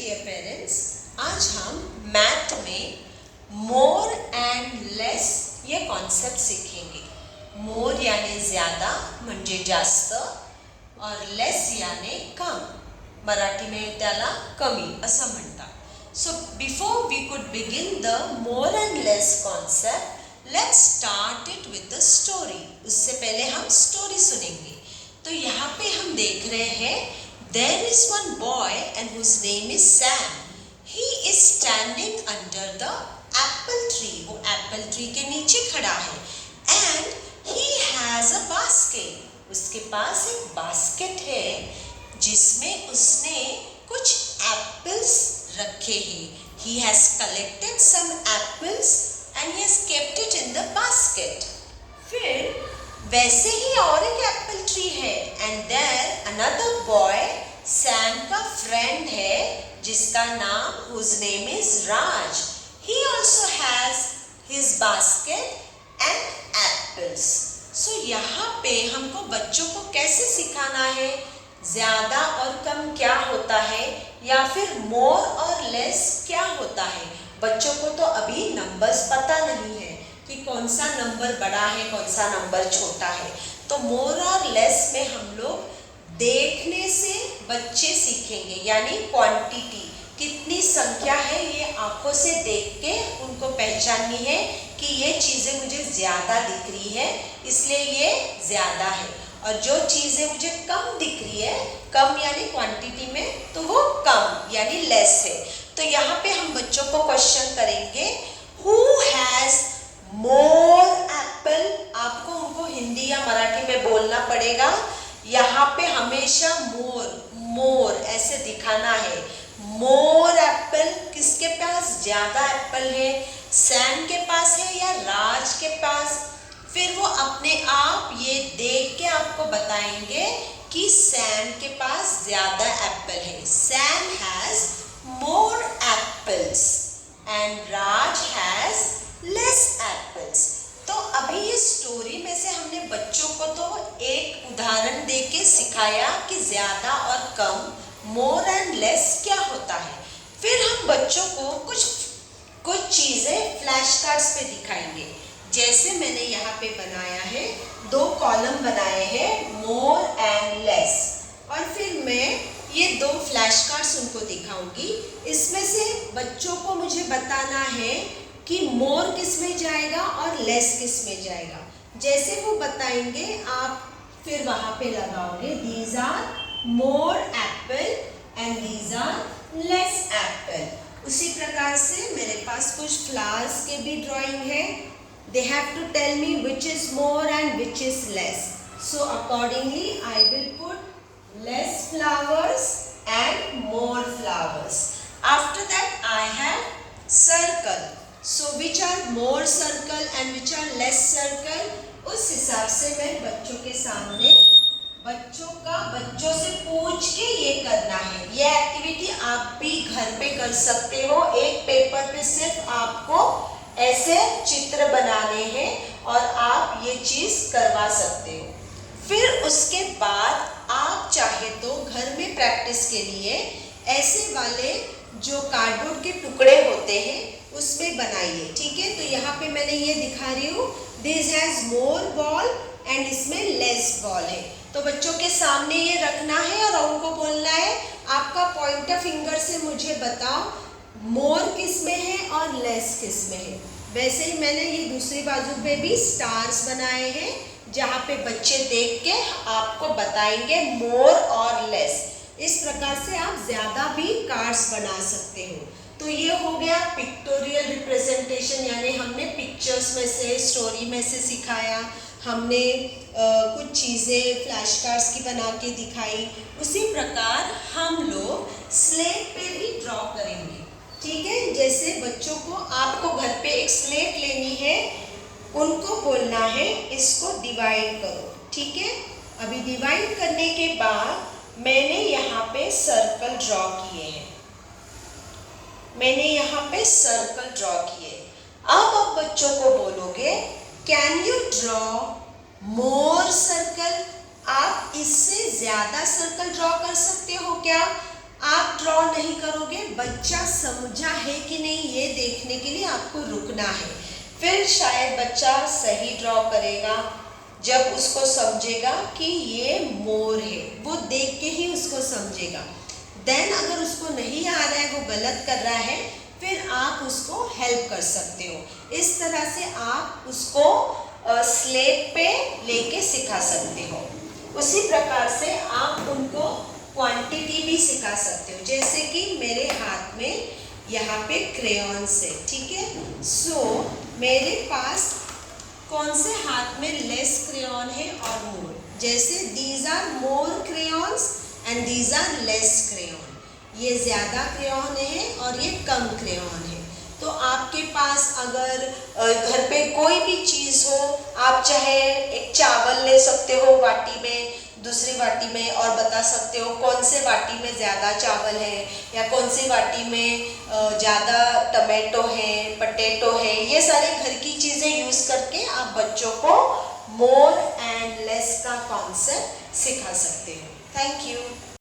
Dear parents, आज हम math में मोर एंड लेस ये कॉन्सेप्ट सीखेंगे। मोर यानी ज़्यादा म्हणजे जास्त और लेस यानी कम, मराठी में त्याला कमी असं म्हणतात। So before we could begin the more and less concept, let's start it with the story. उससे पहले हम स्टोरी सुनेंगे। तो यहाँ पे हम देख रहे हैं there is one boy and whose name is Sam. He is standing under the apple tree. वो apple tree के नीचे खड़ा है and he has a basket. उसके पास एक बास्केट है जिसमें उसने कुछ एप्पल्स रखे हैं। He has collected some apples and he has kept it in the basket. फिर वैसे ही और एक एप्पल ट्री है and there another boy, Sam का फ्रेंड है जिसका नाम whose name is Raj. He also has his basket and apples. So यहाँ पे हमको बच्चों को कैसे सिखाना है ज़्यादा और कम क्या होता है या फिर मोर और लेस क्या होता है। बच्चों को तो अभी नंबर्स पता नहीं है कि कौन सा नंबर बड़ा है कौन सा नंबर छोटा है। तो मोर और लेस में हम लोग देखने से बच्चे सीखेंगे, यानी क्वांटिटी कितनी संख्या है ये आंखों से देख के उनको पहचाननी है कि ये चीज़ें मुझे ज़्यादा दिख रही है इसलिए ये ज़्यादा है, और जो चीज़ें मुझे कम दिख रही है, कम यानी क्वांटिटी में, तो वो कम यानी लेस है। तो यहाँ पे हम बच्चों को क्वेश्चन करेंगे, हु हैज़ मोर एप्पल। आपको उनको हिंदी या मराठी में बोलना पड़ेगा। यहाँ पे हमेशा मोर ऐसे दिखाना है। मोर एप्पल, किसके पास ज़्यादा एप्पल है, सैम के पास है या राज के पास। फिर वो अपने आप ये देख के आपको बताएंगे कि सैम के पास ज़्यादा एप्पल है। Sam has more apples and Raj has less apples. तो अभी ये स्टोरी में से हमने बच्चों को तो एक उदाहरण देके सिखाया कि ज़्यादा और कम, मोर एंड लेस क्या होता है। फिर हम बच्चों को कुछ चीज़ें फ्लैश कार्ड्स पे दिखाएंगे। जैसे मैंने यहाँ पे बनाया है, 2 कॉलम बनाए हैं, मोर एंड लेस, और फिर मैं ये 2 फ्लैश कार्ड्स उनको दिखाऊंगी। इसमें से बच्चों को मुझे बताना है कि मोर किस में जाएगा और लेस किस में जाएगा। जैसे वो बताएंगे आप फिर वहाँ पे लगाओगे, these are more apple and these are less apple. उसी प्रकार से मेरे पास कुछ फ्लावर्स के भी ड्राइंग है। They have to tell me which is more and which is less. So accordingly I will put less flowers and more flowers. After that I have circle. So which are more circle and which are less circle, उस हिसाब से मैं बच्चों के सामने बच्चों से पूछ के ये करना है। ये एक्टिविटी आप भी घर पे कर सकते हो। एक पेपर पे सिर्फ आपको ऐसे चित्र बनाने हैं और आप ये चीज़ करवा सकते हो। फिर उसके बाद आप चाहे तो घर में प्रैक्टिस के लिए ऐसे वाले जो कार्डबोर्ड के टुकड़े होते हैं उसमें बनाइए, ठीक है। तो यहाँ पे मैंने ये दिखा रही हूँ, this has more ball and इसमें लेस बॉल है। तो बच्चों के सामने ये रखना है और उनको बोलना है, आपका पॉइंटर फिंगर से मुझे बताओ मोर किस में है और लेस किस में है। वैसे ही मैंने ये दूसरी बाजू पे भी स्टार्स बनाए हैं जहाँ पे बच्चे देख के आपको बताएंगे मोर और लेस। इस प्रकार से आप ज़्यादा भी कार्ड्स बना सकते हो। तो ये हो गया पिक्टोरियल रिप्रेजेंटेशन, यानी हमने पिक्चर्स में से, स्टोरी में से सिखाया, हमने कुछ चीज़ें फ्लैश कार्ड्स की बना के दिखाई। उसी प्रकार हम लोग स्लेट पे भी ड्रॉ करेंगे, ठीक है। जैसे बच्चों को, आपको घर पे एक स्लेट लेनी है, उनको बोलना है इसको डिवाइड करो, ठीक है। अभी डिवाइड करने के बाद मैंने यहाँ पे सर्कल ड्रॉ किए हैं, मैंने यहाँ पे सर्कल ड्रॉ किए। अब आप बच्चों को बोलोगे, can you draw more circle. आप इससे ज़्यादा सर्कल ड्रॉ कर सकते हो क्या। आप ड्रॉ नहीं करोगे, बच्चा समझा है कि नहीं ये देखने के लिए आपको रुकना है। फिर शायद बच्चा सही ड्रॉ करेगा जब उसको समझेगा कि ये मोर है, वो देख के ही उसको समझेगा। देन अगर उसको नहीं आ रहा है, वो गलत कर रहा है, फिर आप उसको हेल्प कर सकते हो। इस तरह से आप उसको स्लेट पे लेके सिखा सकते हो। उसी प्रकार से आप उनको क्वांटिटी भी सिखा सकते हो, जैसे कि मेरे हाथ में यहाँ पे क्रेयॉन्स है, ठीक है। सो मेरे पास कौन से हाथ में लेस क्रेयॉन है और मोर, जैसे these are more crayons and these are less crayon. ये ज़्यादा क्रेयॉन है और ये कम क्रेयॉन है। तो आपके पास अगर घर पे कोई भी चीज़ हो, आप चाहे एक चावल ले सकते हो वाटी में, दूसरी वाटी में, और बता सकते हो कौन से वाटी में ज़्यादा चावल है या कौन सी वाटी में ज़्यादा टमाटो है, पटेटो है। ये सारे घर की चीज़ें यूज़ करके आप बच्चों को मोर एंड लेस का कॉन्सेप्ट सिखा सकते हो। Thank you.